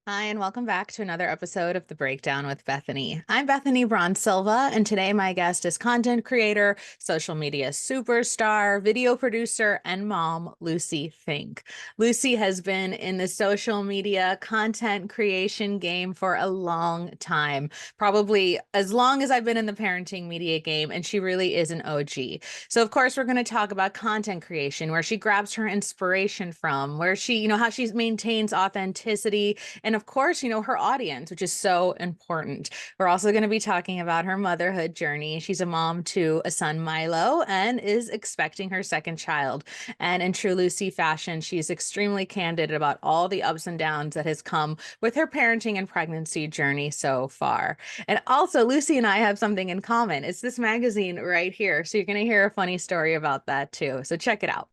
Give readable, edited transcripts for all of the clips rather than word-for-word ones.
Hi, and welcome back to another episode of The Breakdown with Bethany. I'm Bethany Braun Silva, and today my guest is content creator, social media superstar, video producer, and mom, Lucie Fink. Lucie has been in the social media content creation game for a long time, probably as long as I've been in the parenting media game, and she really is an OG. So, of course, we're going to talk about content creation, where she grabs her inspiration from, where she, how she maintains authenticity and of course, her audience, which is so important. We're also going to be talking about her motherhood journey. She's a mom to a son, Milo, and is expecting her second child. And in true Lucie fashion, she's extremely candid about all the ups and downs that has come with her parenting and pregnancy journey so far. And also, Lucie and I have something in common. It's this magazine right here. So you're going to hear a funny story about that too. So check it out.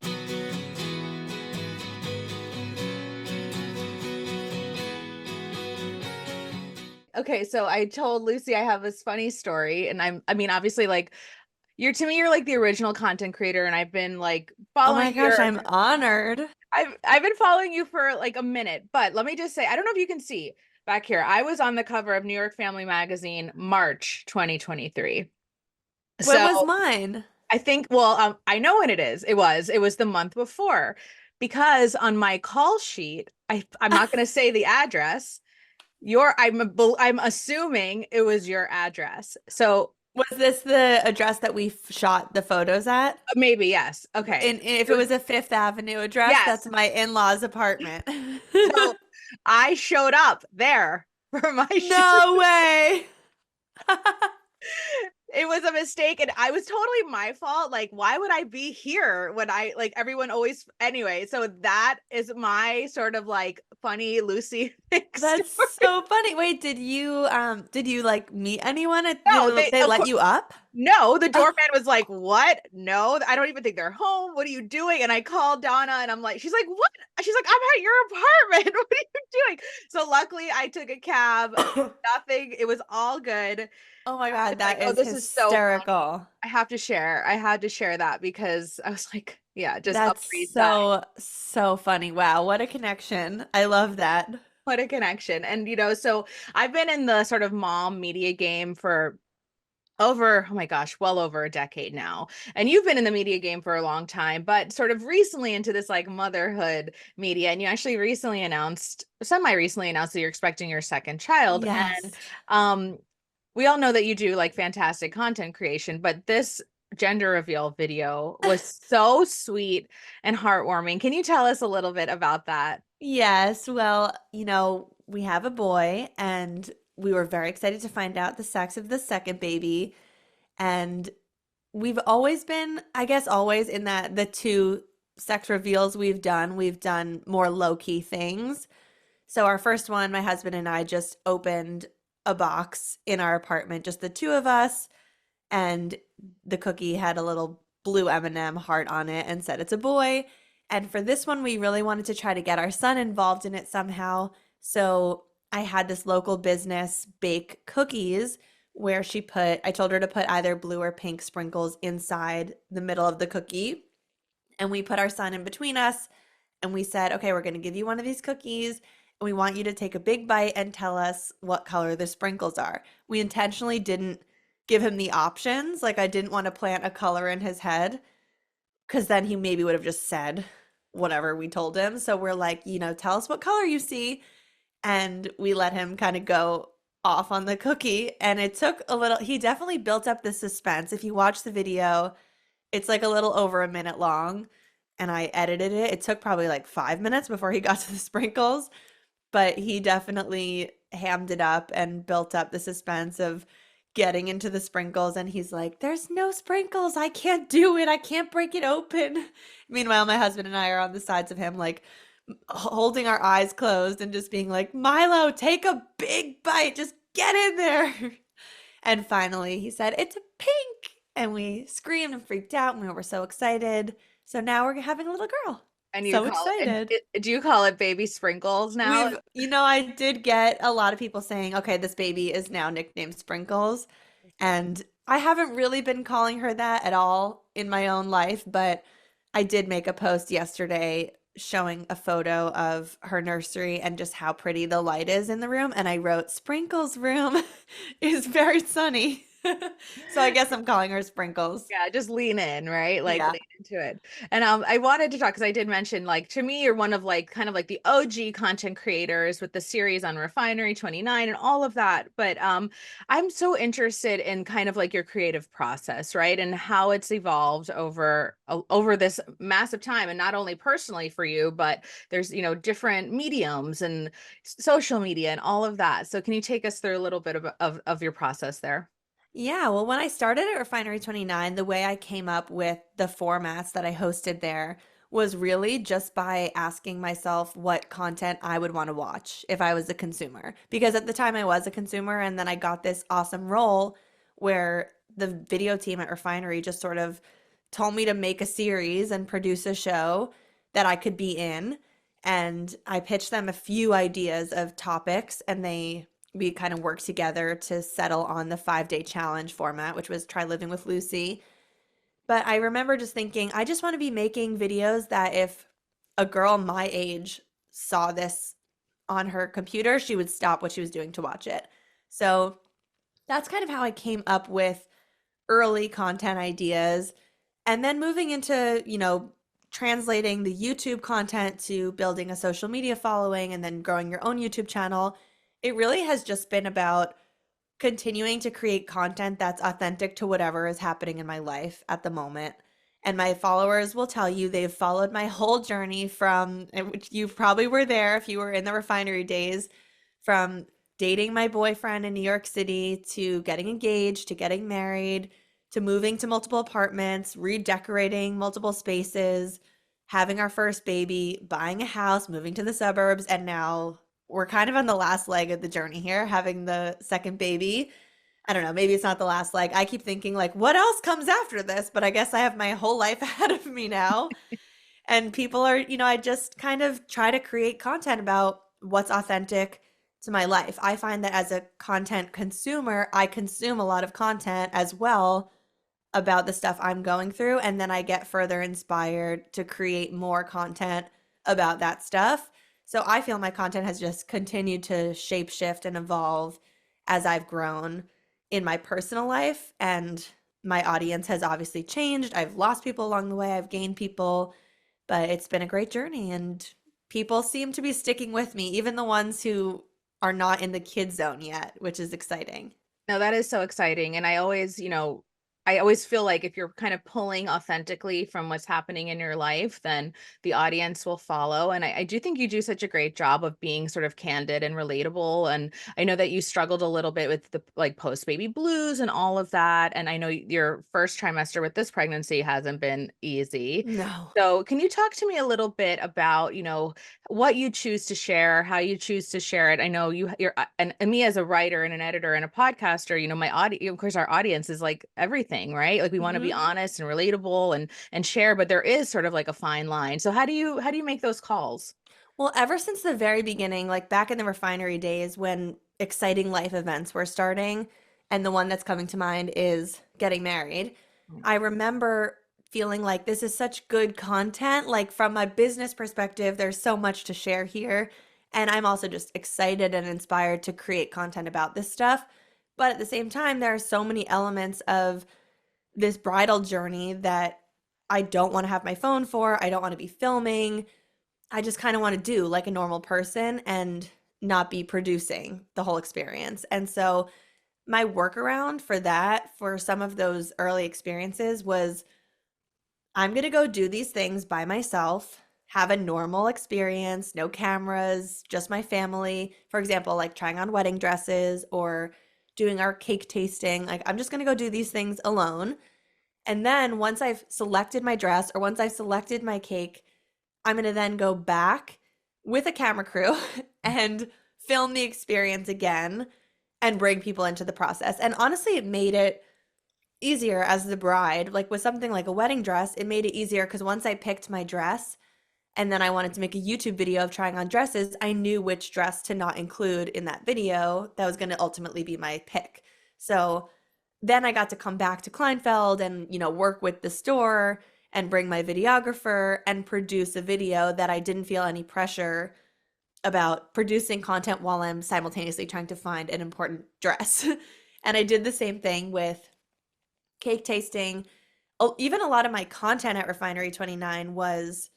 Okay, so I told Lucie I have this funny story, and obviously, like, you're like the original content creator, and I've been like Oh following my gosh, your, I'm honored. I've been following you for like a minute, but let me just say, I don't know if you can see back here. I was on the cover of New York Family Magazine, March 2023. When So was mine? I think, well, I know when it is. It was the month before, because on my call sheet, I'm not going to say the address. I'm assuming it was your address. So Was this the address that we shot the photos at? maybe yes. Okay. And if it was a Fifth Avenue address, Yes. that's my in-laws' apartment. So I showed up there for my shoot. No way. It was a mistake and I was totally my fault. Like, why would I be here when I like everyone always anyway? So that is my sort of like funny Lucie That's story. so funny. Wait, did you like meet anyone? No, Did they of let course. you up? No, the Oh, doorman was like, "What? No, I don't even think they're home. What are you doing?" And I called Donna and I'm like, she's like, "What?" She's like, "I'm at your apartment. What are you doing?" So luckily I took a cab. Nothing. It was all good. oh my I was God, like, that "Oh, is this is so fun." hysterical. I have to share. I had to share that because I was like, yeah, just That's Upper East Side. so funny. Wow, what a connection. I love that. What a connection. And so I've been in the sort of mom media game for over, oh my gosh, well over a decade now. And you've been in the media game for a long time, but sort of recently into this like motherhood media. And you actually recently announced, semi recently announced that you're expecting your second child. And Yes. um, we all know that you do like fantastic content creation, but this gender reveal video was so sweet and heartwarming. Can you tell us a little bit about that? Yes, well, we have a boy, and we were very excited to find out the sex of the second baby. And we've always been, I guess, always in that the two sex reveals we've done more low-key things. So our first one, my husband and I just opened a box in our apartment, just the two of us, and the cookie had a little blue M&M heart on it and said it's a boy. And for this one, we really wanted to try to get our son involved in it somehow. So I had this local business bake cookies where I told her to put either blue or pink sprinkles inside the middle of the cookie. And we put our son in between us and we said, okay, we're going to give you one of these cookies. And we want you to take a big bite and tell us what color the sprinkles are. We intentionally didn't give him the options. Like, I didn't want to plant a color in his head because then he maybe would have just said whatever we told him. So we're like, tell us what color you see. And we let him kind of go off on the cookie. And it took a little, he definitely built up the suspense. If you watch the video, it's like a little over a minute long. And I edited it. It took probably like 5 minutes before he got to the sprinkles, but he definitely hammed it up and built up the suspense of getting into the sprinkles. And he's like, there's no sprinkles. I can't do it. I can't break it open. Meanwhile, my husband and I are on the sides of him, like holding our eyes closed and just being like, Milo, take a big bite. Just get in there. And finally, he said, it's a pink. And we screamed and freaked out and we were so excited. So now we're having a little girl. And you So call it, excited. do you call it baby sprinkles now? I did get a lot of people saying, okay, this baby is now nicknamed Sprinkles. And I haven't really been calling her that at all in my own life, but I did make a post yesterday showing a photo of her nursery and just how pretty the light is in the room. And I wrote, Sprinkles room is very sunny. So I guess I'm calling her Sprinkles. Yeah, just lean in, right? Like Yeah. lean into it. And I wanted to talk because I did mention like to me you're one of like kind of like the OG content creators with the series on Refinery 29 and all of that. But I'm so interested in kind of like your creative process, right? And how it's evolved over this massive time and not only personally for you, but there's, different mediums and social media and all of that. So can you take us through a little bit of your process there? Yeah, well, when I started at Refinery 29, the way I came up with the formats that I hosted there was really just by asking myself what content I would want to watch if I was a consumer. Because at the time I was a consumer, and then I got this awesome role where the video team at Refinery just sort of told me to make a series and produce a show that I could be in. And I pitched them a few ideas of topics, and we kind of worked together to settle on the 5-day challenge format, which was try living with Lucie. But I remember just thinking, I just want to be making videos that if a girl my age saw this on her computer, she would stop what she was doing to watch it. So that's kind of how I came up with early content ideas. And then moving into, translating the YouTube content to building a social media following and then growing your own YouTube channel, it really has just been about continuing to create content that's authentic to whatever is happening in my life at the moment. And my followers will tell you they've followed my whole journey from, which you probably were there if you were in the Refinery days, from dating my boyfriend in New York City to getting engaged to getting married to moving to multiple apartments, redecorating multiple spaces, having our first baby, buying a house, moving to the suburbs, and now we're kind of on the last leg of the journey here, having the second baby. I don't know, maybe it's not the last leg. I keep thinking, like, what else comes after this? But I guess I have my whole life ahead of me now. And people are, I just kind of try to create content about what's authentic to my life. I find that as a content consumer, I consume a lot of content as well about the stuff I'm going through. And then I get further inspired to create more content about that stuff. So I feel my content has just continued to shape shift and evolve as I've grown in my personal life. And my audience has obviously changed. I've lost people along the way, I've gained people, but it's been a great journey. And people seem to be sticking with me, even the ones who are not in the kid zone yet, which is exciting. No, that is so exciting. And I always feel like if you're kind of pulling authentically from what's happening in your life, then the audience will follow. And I do think you do such a great job of being sort of candid and relatable. And I know that you struggled a little bit with the like post baby blues and all of that. And I know your first trimester with this pregnancy hasn't been easy. No. So can you talk to me a little bit about, what you choose to share, how you choose to share it? I know and me as a writer and an editor and a podcaster, my audience, of course, our audience is like everything, right? Like we want to be Mhm. honest and relatable and share, but there is sort of like a fine line. So how do you make those calls? Well, ever since the very beginning, like back in the Refinery days when exciting life events were starting, and the one that's coming to mind is getting married, I remember feeling like this is such good content. Like from my business perspective, there's so much to share here. And I'm also just excited and inspired to create content about this stuff. But at the same time, there are so many elements of this bridal journey that I don't want to have my phone for. I don't want to be filming. I just kind of want to do like a normal person and not be producing the whole experience. And so my workaround for that, for some of those early experiences, was I'm going to go do these things by myself, have a normal experience, no cameras, just my family. For example, like trying on wedding dresses or doing our cake tasting. Like I'm just going to go do these things alone. And then once I've selected my dress or once I've selected my cake, I'm going to then go back with a camera crew and film the experience again and bring people into the process. And honestly, it made it easier as the bride. Like with something like a wedding dress, it made it easier because once I picked my dress and then I wanted to make a YouTube video of trying on dresses, I knew which dress to not include in that video that was going to ultimately be my pick. So then I got to come back to Kleinfeld and, work with the store and bring my videographer and produce a video that I didn't feel any pressure about producing content while I'm simultaneously trying to find an important dress. And I did the same thing with cake tasting. Oh, even a lot of my content at Refinery 29 was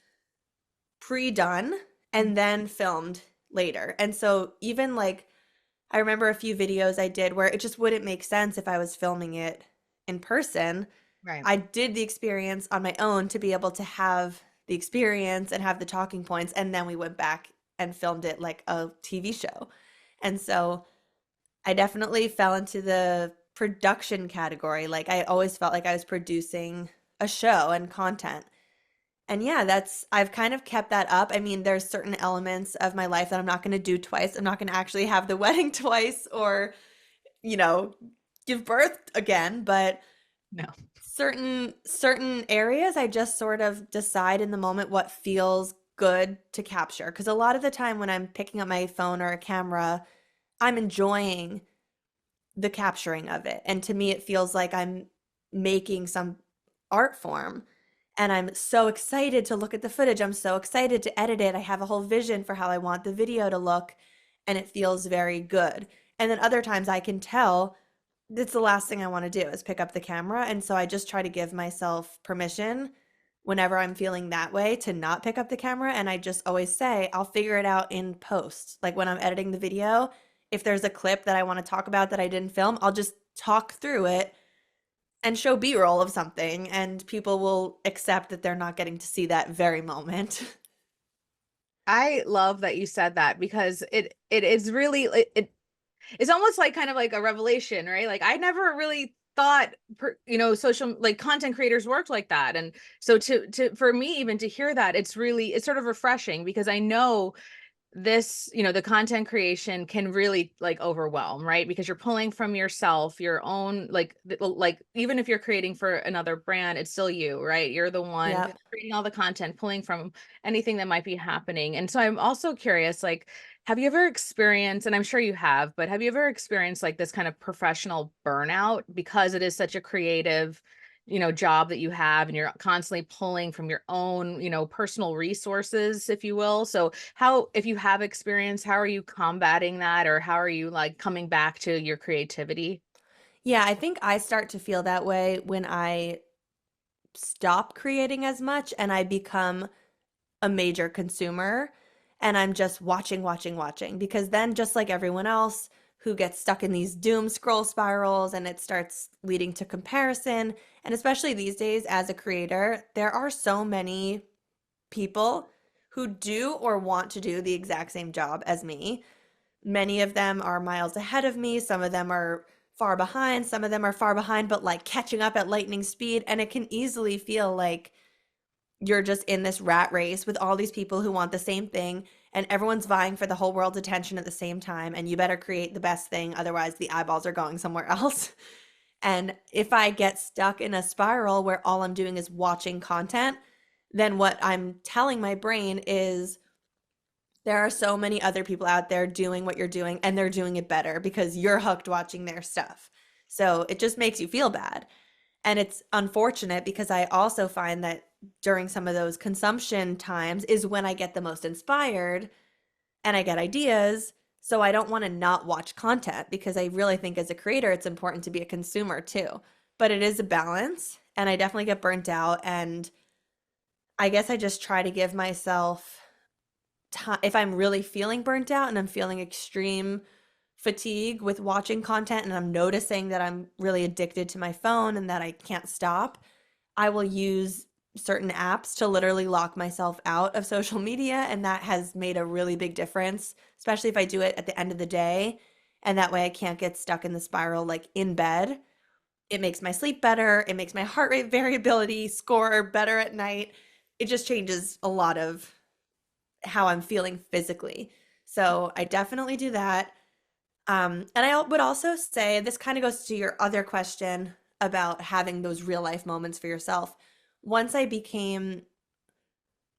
pre-done and then filmed later. And so even like I remember a few videos I did where it just wouldn't make sense if I was filming it in person. Right. I did the experience on my own to be able to have the experience and have the talking points, and then we went back and filmed it like a TV show. And so I definitely fell into the production category. Like I always felt like I was producing a show and content. And yeah, I've kind of kept that up. I mean, there's certain elements of my life that I'm not going to do twice. I'm not going to actually have the wedding twice or, you know, give birth again, but No. certain areas I just sort of decide in the moment what feels good to capture. Because a lot of the time when I'm picking up my phone or a camera, I'm enjoying the capturing of it. And to me, it feels like I'm making some art form. And I'm so excited to look at the footage. I'm so excited to edit it. I have a whole vision for how I want the video to look, and it feels very good. And then other times I can tell it's the last thing I want to do is pick up the camera. And so I just try to give myself permission whenever I'm feeling that way to not pick up the camera. And I just always say, I'll figure it out in post. Like when I'm editing the video, if there's a clip that I want to talk about that I didn't film, I'll just talk through it and show B-roll of something, and people will accept that they're not getting to see that very moment. I love that you said that because it is really it's almost like kind of like a revelation, right? Like I never really thought social like content creators worked like that. And so to for me even to hear that, it's sort of refreshing because I know this, the content creation can really like overwhelm, right? Because you're pulling from yourself, your own like even if you're creating for another brand, it's still you, right? You're the one Yep. creating all the content, pulling from anything that might be happening. And so I'm also curious, like, have you ever experienced, and I'm sure you have, but have you ever experienced like this kind of professional burnout because it is such a creative job that you have and you're constantly pulling from your own, personal resources, if you will. So how, if you have experience, how are you combating that, or how are you like coming back to your creativity? Yeah, I think I start to feel that way when I stop creating as much and I become a major consumer and I'm just watching, watching, watching. Because then, just like everyone else who gets stuck in these doom scroll spirals and it starts leading to comparison, and especially these days as a creator, there are so many people who do or want to do the exact same job as me. Many of them are miles ahead of me. Some of them are far behind. Some of them are far behind, but like catching up at lightning speed. And it can easily feel like you're just in this rat race with all these people who want the same thing, and everyone's vying for the whole world's attention at the same time. And you better create the best thing. Otherwise, the eyeballs are going somewhere else. And if I get stuck in a spiral where all I'm doing is watching content, then what I'm telling my brain is, there are so many other people out there doing what you're doing, and they're doing it better because you're hooked watching their stuff. So it just makes you feel bad. And it's unfortunate because I also find that during some of those consumption times is when I get the most inspired and I get ideas. So I don't want to not watch content because I really think as a creator, it's important to be a consumer too. But it is a balance, and I definitely get burnt out. And I guess I just try to give myself time. If I'm really feeling burnt out and I'm feeling extreme fatigue with watching content and I'm noticing that I'm really addicted to my phone and that I can't stop, I will use certain apps to literally lock myself out of social media. And that has made a really big difference, especially if I do it at the end of the day. And that way I can't get stuck in the spiral like in bed. It makes my sleep better. It makes my heart rate variability score better at night. It just changes a lot of how I'm feeling physically. So I definitely do that. And I would also say this kind of goes to your other question about having those real life moments for yourself. Once I became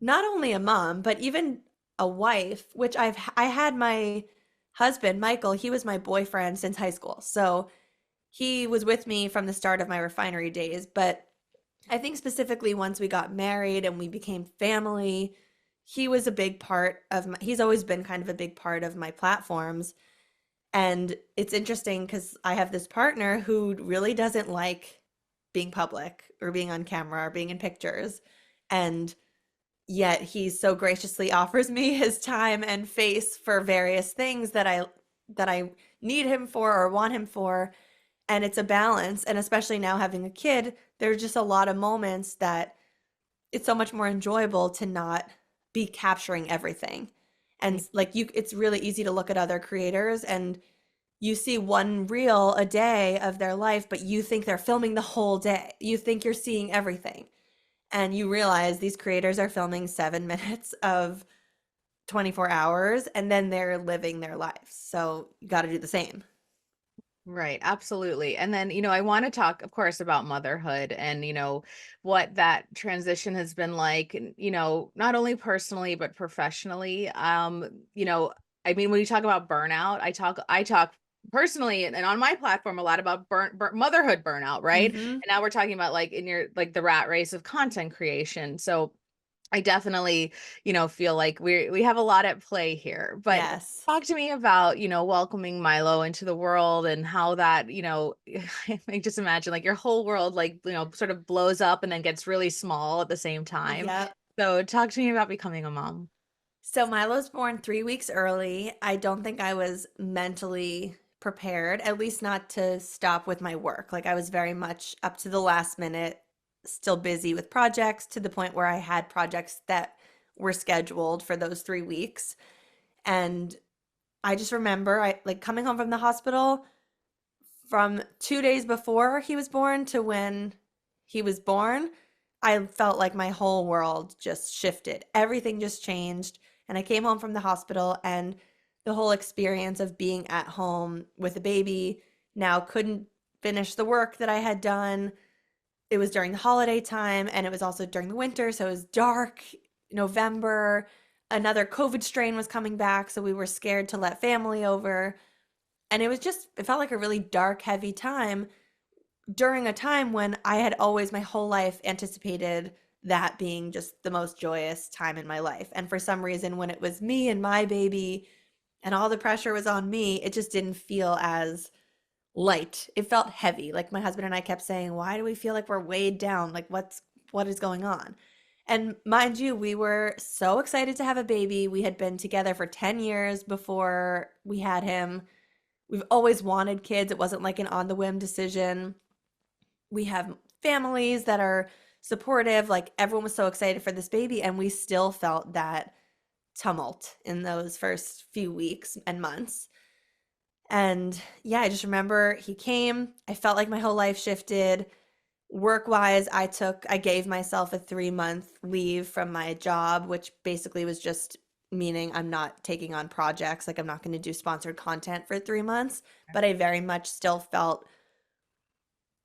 not only a mom, but even a wife, which I had my husband, Michael, he was my boyfriend since high school. So he was with me from the start of my refinery days, but I think specifically once we got married and we became family, he was a big part of he's always been kind of a big part of my platforms. And it's interesting because I have this partner who really doesn't like being public or being on camera or being in pictures. And yet he so graciously offers me his time and face for various things that I need him for or want him for. And it's a balance. And especially now having a kid, there's just a lot of moments that it's so much more enjoyable to not be capturing everything. And like it's really easy to look at other creators and you see one reel a day of their life, but you think they're filming the whole day. You think you're seeing everything. And you realize these creators are filming 7 minutes of 24 hours and then they're living their lives. So you got to do the same. Right, absolutely. And then, I want to talk, of course, about motherhood and, what that transition has been like, and, not only personally, but professionally. I mean, when you talk about burnout, I talk personally and on my platform a lot about motherhood burnout, right? And Mm-hmm. now we're talking about like in your like the rat race of content creation. So I definitely, feel like we have a lot at play here. But Yes. talk to me about, welcoming Milo into the world and how that, I just imagine like your whole world like, sort of blows up and then gets really small at the same time. Yep. So talk to me about becoming a mom. So Milo's born 3 weeks early. I don't think I was mentally prepared, at least not to stop with my work. Like I was very much up to the last minute, still busy with projects to the point where I had projects that were scheduled for those 3 weeks. And I just remember I like coming home from the hospital from 2 days before he was born to when he was born. I felt like my whole world just shifted. Everything just changed. And I came home from the hospital, and the whole experience of being at home with a baby, now couldn't finish the work that I had done. It was during the holiday time, and it was also during the winter. So it was dark, November. Another COVID strain was coming back. So we were scared to let family over. And it felt like a really dark, heavy time during a time when I had always my whole life anticipated that being just the most joyous time in my life. And for some reason, when it was me and my baby and all the pressure was on me, it just didn't feel as light. It felt heavy. Like my husband and I kept saying, why do we feel like we're weighed down? Like what is going on? And mind you, we were so excited to have a baby. We had been together for 10 years before we had him. We've always wanted kids. It wasn't like an on the whim decision. We have families that are supportive. Like everyone was so excited for this baby, and we still felt that tumult in those first few weeks and months. And yeah, I just remember he came. I felt like my whole life shifted. Work wise, I gave myself a 3 month leave from my job, which basically was just meaning I'm not taking on projects. Like I'm not going to do sponsored content for 3 months, but I very much still felt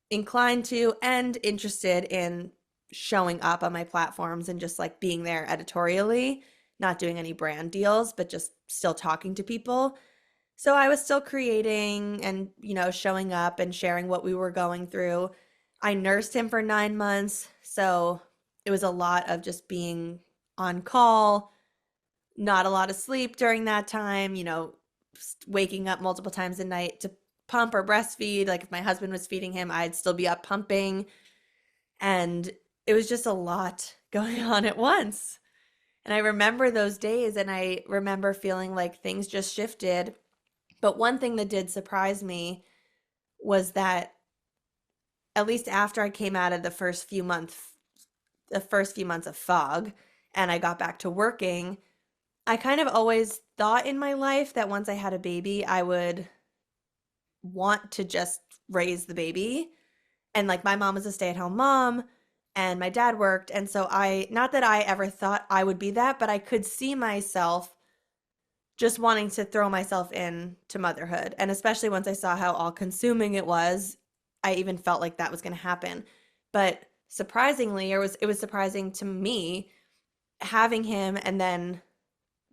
inclined to and interested in showing up on my platforms and just like being there editorially, not doing any brand deals, but just still talking to people. So I was still creating and, showing up and sharing what we were going through. I nursed him for 9 months. So it was a lot of just being on call, not a lot of sleep during that time, waking up multiple times a night to pump or breastfeed. Like if my husband was feeding him, I'd still be up pumping. And it was just a lot going on at once. And I remember those days and I remember feeling like things just shifted. But one thing that did surprise me was that at least after I came out of the first few months of fog and I got back to working, I kind of always thought in my life that once I had a baby, I would want to just raise the baby. And like my mom was a stay-at-home mom and my dad worked. And so not that I ever thought I would be that, but I could see myself just wanting to throw myself into motherhood. And especially once I saw how all consuming it was, I even felt like that was going to happen. But surprisingly, it was surprising to me having him and then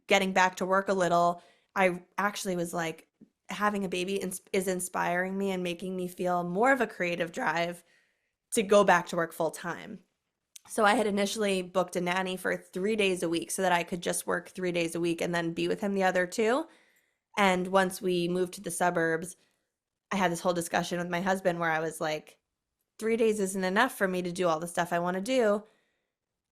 getting back to work a little. I actually was like, having a baby is inspiring me and making me feel more of a creative drive to go back to work full time. So I had initially booked a nanny for 3 days a week so that I could just work 3 days a week and then be with him the other two. And once we moved to the suburbs, I had this whole discussion with my husband where I was like, 3 days isn't enough for me to do all the stuff I want to do.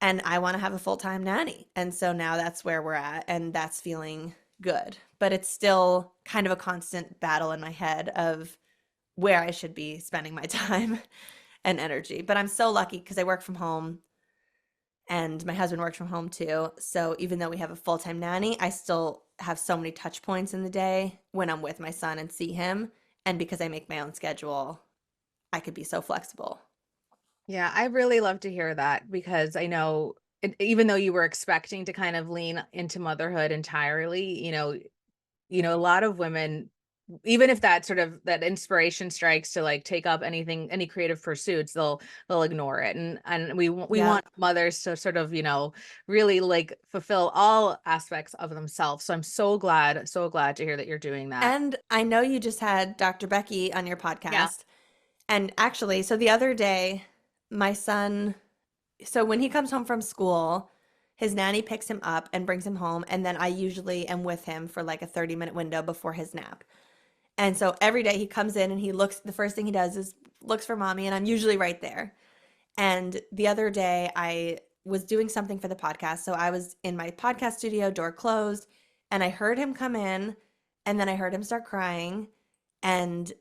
And I want to have a full-time nanny. And so now that's where we're at, and that's feeling good. But it's still kind of a constant battle in my head of where I should be spending my time and energy. But I'm so lucky because I work from home and my husband works from home too. So even though we have a full-time nanny, I still have so many touch points in the day when I'm with my son and see him. And because I make my own schedule, I could be so flexible. Yeah, I really love to hear that because I know even though you were expecting to kind of lean into motherhood entirely, a lot of women, even if that sort of that inspiration strikes to like take up anything, any creative pursuits, they'll ignore it. And we Yeah. want mothers to sort of, really like fulfill all aspects of themselves. So I'm so glad to hear that you're doing that. And I know you just had Dr. Becky on your Yeah. podcast. And actually, so the other day, my son, so when he comes home from school, his nanny picks him up and brings him home. And then I usually am with him for like a 30-minute window before his nap. And so every day he comes in and he looks, the first thing he does is looks for mommy, and I'm usually right there. And the other day I was doing something for the podcast. So I was in my podcast studio, door closed, and I heard him come in, and then I heard him start crying. And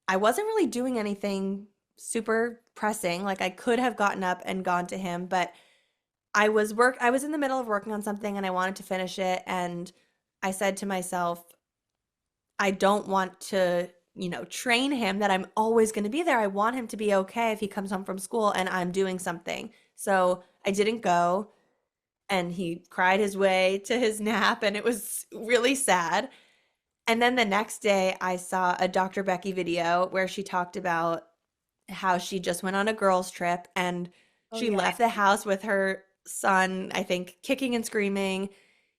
I wasn't really doing anything super pressing. Like I could have gotten up and gone to him, but I was in the middle of working on something and I wanted to finish it, and I said to myself, I don't want to, train him that I'm always going to be there. I want him to be okay if he comes home from school and I'm doing something. So I didn't go, and he cried his way to his nap, and it was really sad. And then the next day, I saw a Dr. Becky video where she talked about how she just went on a girls' trip and Oh she yeah. left the house with her son, I think, kicking and screaming,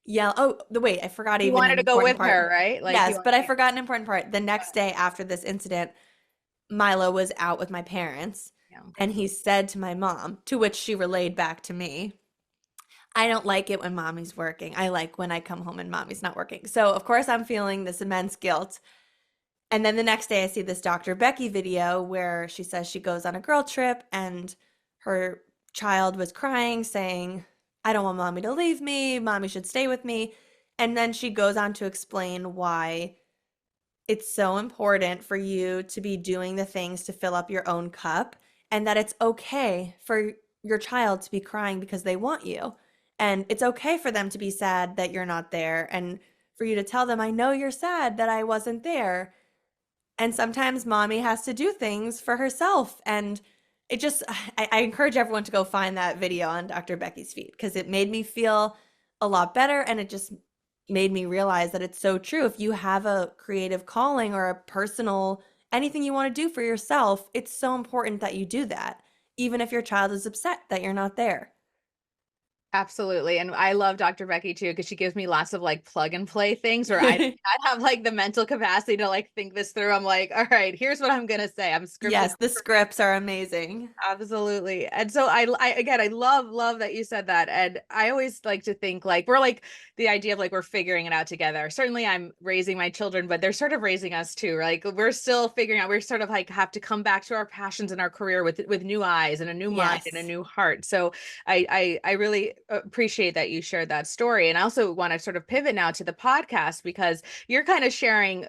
yell. Oh, the wait, I forgot You even wanted an to go important with part. her, right? Like you Yes, want but I forgot an important part. The next day after this incident, Milo was out with my parents, yeah. and he said to my mom, to which she relayed back to me, I don't like it when mommy's working. I like when I come home and mommy's not working. So, of course, I'm feeling this immense guilt. And then the next day, I see this Dr. Becky video where she says she goes on a girl trip and her child was crying, saying, I don't want mommy to leave me. Mommy should stay with me. And then she goes on to explain why it's so important for you to be doing the things to fill up your own cup, and that it's okay for your child to be crying because they want you. And it's okay for them to be sad that you're not there, and for you to tell them, I know you're sad that I wasn't there. And sometimes mommy has to do things for herself. And it just, I encourage everyone to go find that video on Dr. Becky's feed because it made me feel a lot better. And it just made me realize that it's so true. If you have a creative calling or a personal, anything you want to do for yourself, it's so important that you do that, even if your child is upset that you're not there. Absolutely. And I love Dr. Becky too, because she gives me lots of like plug and play things where I not have like the mental capacity to like think this through. I'm like, all right, here's what I'm gonna say. I'm scripting. Yes, the scripts are amazing. Absolutely. And so I again, I love that you said that. And I always like to think like we're like the idea of like we're figuring it out together. Certainly I'm raising my children, but they're sort of raising us too. Like we're still figuring out, we're sort of like have to come back to our passions and our career with new eyes and a new mind and a Yes. new heart. So I really appreciate that you shared that story. And I also want to sort of pivot now to the podcast because you're kind of sharing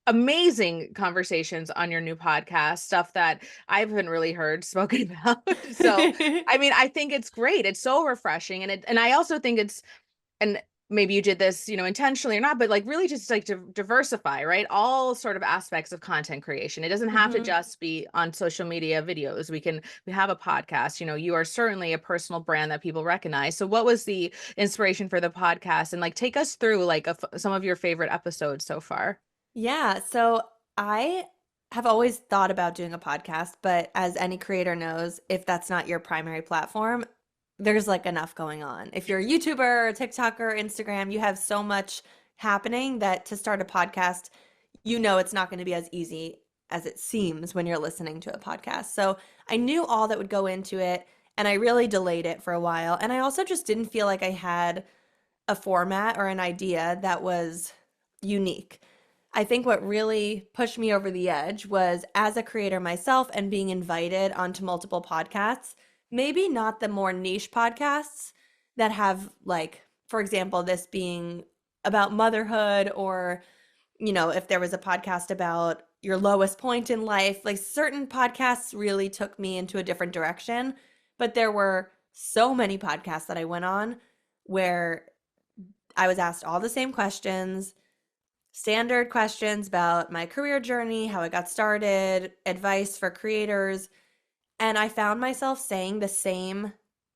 amazing conversations on your new podcast, stuff that I haven't really heard spoken about. So, I mean, I think it's great. It's so refreshing. And I also think and maybe you did this, intentionally or not, but like really just like to diversify, right? All sort of aspects of content creation. It doesn't have to Mhm. just be on social media videos. We have a podcast, you are certainly a personal brand that people recognize. So what was the inspiration for the podcast? And like, take us through like some of your favorite episodes so far. Yeah, so I have always thought about doing a podcast, but as any creator knows, if that's not your primary platform, there's like enough going on. If you're a YouTuber, a TikToker, Instagram, you have so much happening that to start a podcast, it's not going to be as easy as it seems when you're listening to a podcast. So I knew all that would go into it, and I really delayed it for a while. And I also just didn't feel like I had a format or an idea that was unique. I think what really pushed me over the edge was as a creator myself and being invited onto multiple podcasts, maybe not the more niche podcasts that have, like, for example, this being about motherhood, or, if there was a podcast about your lowest point in life, like certain podcasts really took me into a different direction. But there were so many podcasts that I went on where I was asked all the same questions, standard questions about my career journey, how I got started, advice for creators. And I found myself saying the same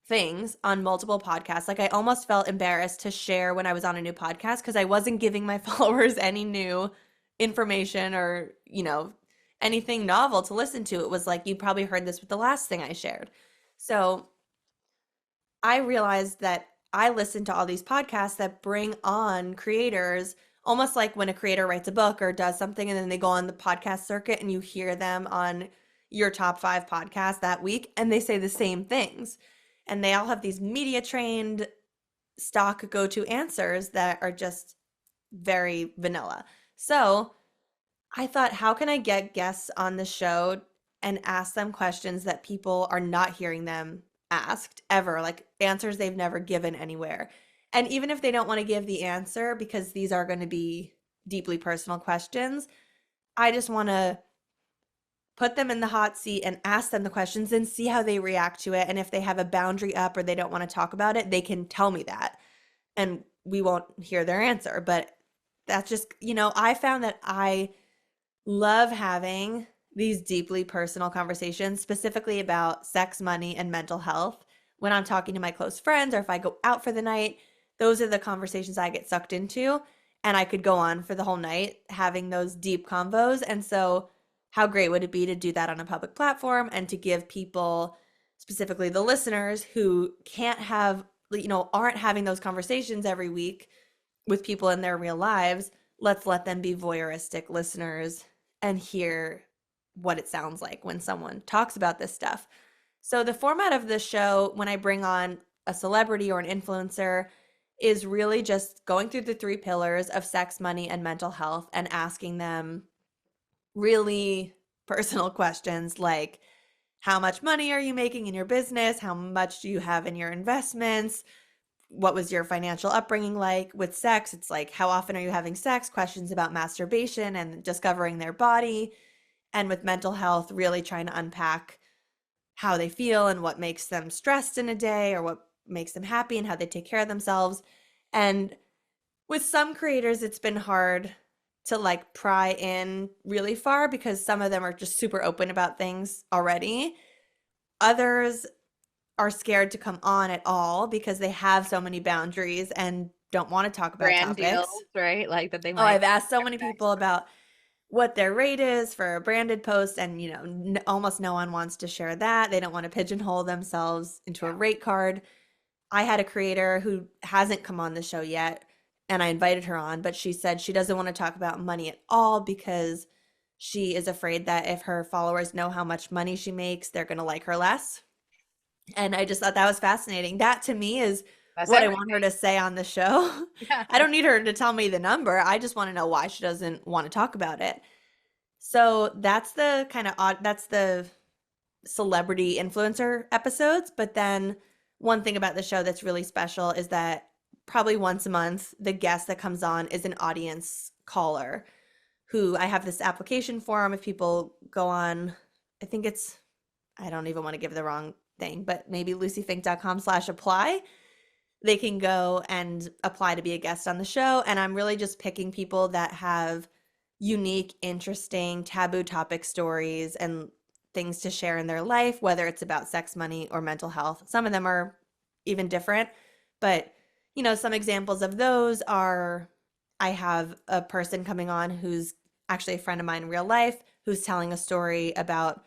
things on multiple podcasts. Like I almost felt embarrassed to share when I was on a new podcast because I wasn't giving my followers any new information or, anything novel to listen to. It was like, you probably heard this with the last thing I shared. So I realized that I listen to all these podcasts that bring on creators, almost like when a creator writes a book or does something and then they go on the podcast circuit and you hear them on your top 5 podcasts that week and they say the same things. And they all have these media trained stock go-to answers that are just very vanilla. So I thought, how can I get guests on the show and ask them questions that people are not hearing them asked ever, like answers they've never given anywhere? And even if they don't want to give the answer, because these are going to be deeply personal questions, I just want to put them in the hot seat and ask them the questions and see how they react to it. And if they have a boundary up or they don't want to talk about it, they can tell me that and we won't hear their answer. But that's just, I found that I love having these deeply personal conversations, specifically about sex, money, and mental health. When I'm talking to my close friends or if I go out for the night, those are the conversations I get sucked into. And I could go on for the whole night having those deep convos. And so, how great would it be to do that on a public platform and to give people, specifically the listeners who can't have, aren't having those conversations every week with people in their real lives, let's let them be voyeuristic listeners and hear what it sounds like when someone talks about this stuff. So the format of the show, when I bring on a celebrity or an influencer, is really just going through the 3 pillars of sex, money, and mental health and asking them really personal questions like, how much money are you making in your business? How much do you have in your investments? What was your financial upbringing like? With sex, it's like, how often are you having sex? Questions about masturbation and discovering their body. And with mental health, really trying to unpack how they feel and what makes them stressed in a day or what makes them happy and how they take care of themselves. And with some creators, it's been hard to like pry in really far because some of them are just super open about things already. Others are scared to come on at all because they have so many boundaries and don't want to talk about Brand topics. deals, right? Like that they Oh, might. I've asked so many people about what their rate is for a branded post, and almost no one wants to share that. They don't want to pigeonhole themselves into a Yeah. rate card. I had a creator who hasn't come on the show yet, and I invited her on, but she said she doesn't want to talk about money at all because she is afraid that if her followers know how much money she makes, they're going to like her less. And I just thought that was fascinating. That to me is That's what I everything. want her to say on the show. Yeah. I don't need her to tell me the number. I just want to know why she doesn't want to talk about it. So that's the kind of odd, that's the celebrity influencer episodes. But then one thing about the show that's really special is that probably once a month, the guest that comes on is an audience caller who I have this application form. If people go on, I think it's, I don't even want to give the wrong thing, but maybe luciefink.com/apply. They can go and apply to be a guest on the show. And I'm really just picking people that have unique, interesting, taboo topic stories and things to share in their life, whether it's about sex, money, or mental health. Some of them are even different, but some examples of those are, I have a person coming on who's actually a friend of mine in real life who's telling a story about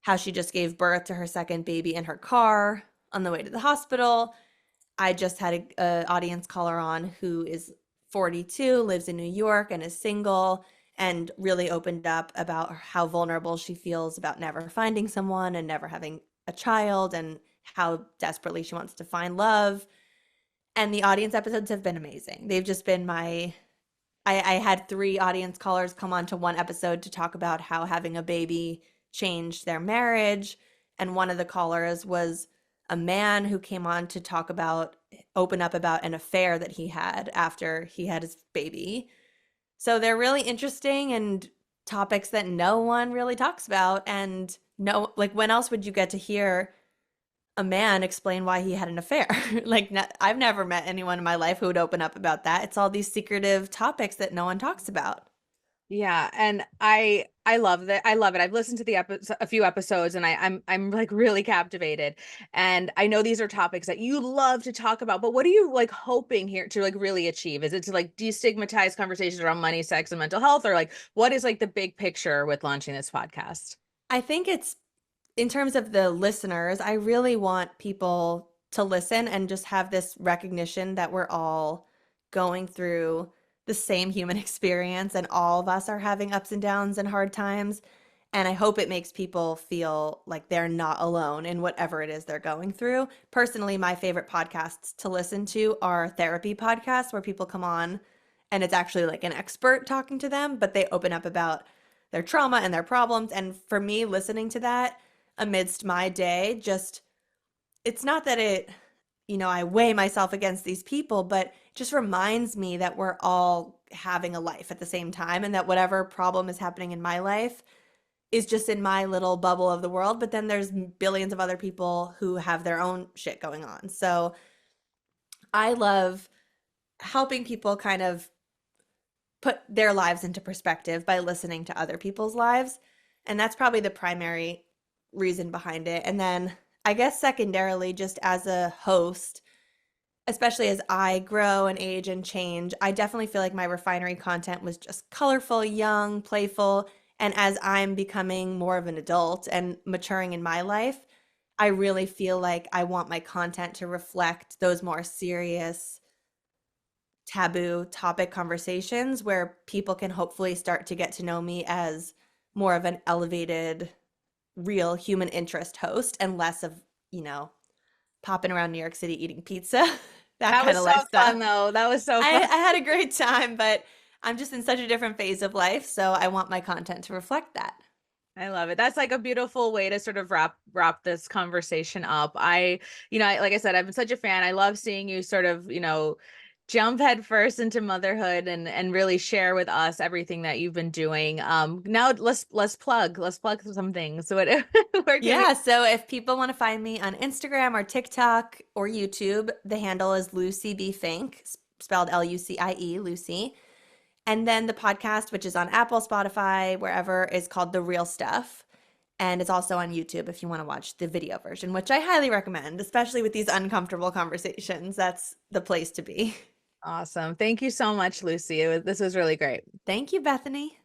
how she just gave birth to her second baby in her car on the way to the hospital. I just had a audience caller on who is 42, lives in New York, and is single, and really opened up about how vulnerable she feels about never finding someone and never having a child and how desperately she wants to find love. And the audience episodes have been amazing. They've just been I had 3 audience callers come on to one episode to talk about how having a baby changed their marriage. And one of the callers was a man who came on to open up about an affair that he had after he had his baby. So they're really interesting and topics that no one really talks about. And no, like, when else would you get to hear a man explain why he had an affair? Like, I've never met anyone in my life who would open up about that. It's all these secretive topics that no one talks about. Yeah, and I love that. I love it. I've listened to the episode, a few episodes, and I'm like really captivated. And I know these are topics that you love to talk about, but what are you like hoping here to like really achieve? Is it to like destigmatize conversations around money, sex, and mental health, or like what is like the big picture with launching this podcast? I think it's in terms of the listeners, I really want people to listen and just have this recognition that we're all going through the same human experience and all of us are having ups and downs and hard times. And I hope it makes people feel like they're not alone in whatever it is they're going through. Personally, my favorite podcasts to listen to are therapy podcasts where people come on and it's actually like an expert talking to them, but they open up about their trauma and their problems. And for me, listening to that amidst my day, just it's not that I weigh myself against these people, but it just reminds me that we're all having a life at the same time and that whatever problem is happening in my life is just in my little bubble of the world, but then there's billions of other people who have their own shit going on. So I love helping people kind of put their lives into perspective by listening to other people's lives. And that's probably the primary reason behind it. And then I guess secondarily, just as a host, especially as I grow and age and change, I definitely feel like my refinery content was just colorful, young, playful. And as I'm becoming more of an adult and maturing in my life, I really feel like I want my content to reflect those more serious, taboo topic conversations where people can hopefully start to get to know me as more of an elevated, real human interest host and less of, popping around New York City eating pizza, that That kind was of so lifestyle. fun though. That was so I fun. had a great time, but I'm just in such a different phase of life, so I want my content to reflect that. I love it. That's like a beautiful way to sort of wrap this conversation up. Like I said, I've been such a fan. I love seeing you sort of, jump head first into motherhood and really share with us everything that you've been doing. Now let's plug some things. So where can we? Yeah, so if people want to find me on Instagram or TikTok or YouTube, the handle is Lucie B Fink, spelled Lucie, Lucie. And then the podcast, which is on Apple, Spotify, wherever, is called The Real Stuff. And it's also on YouTube if you want to watch the video version, which I highly recommend, especially with these uncomfortable conversations. That's the place to be. Awesome. Thank you so much, Lucy. This was really great. Thank you, Bethany.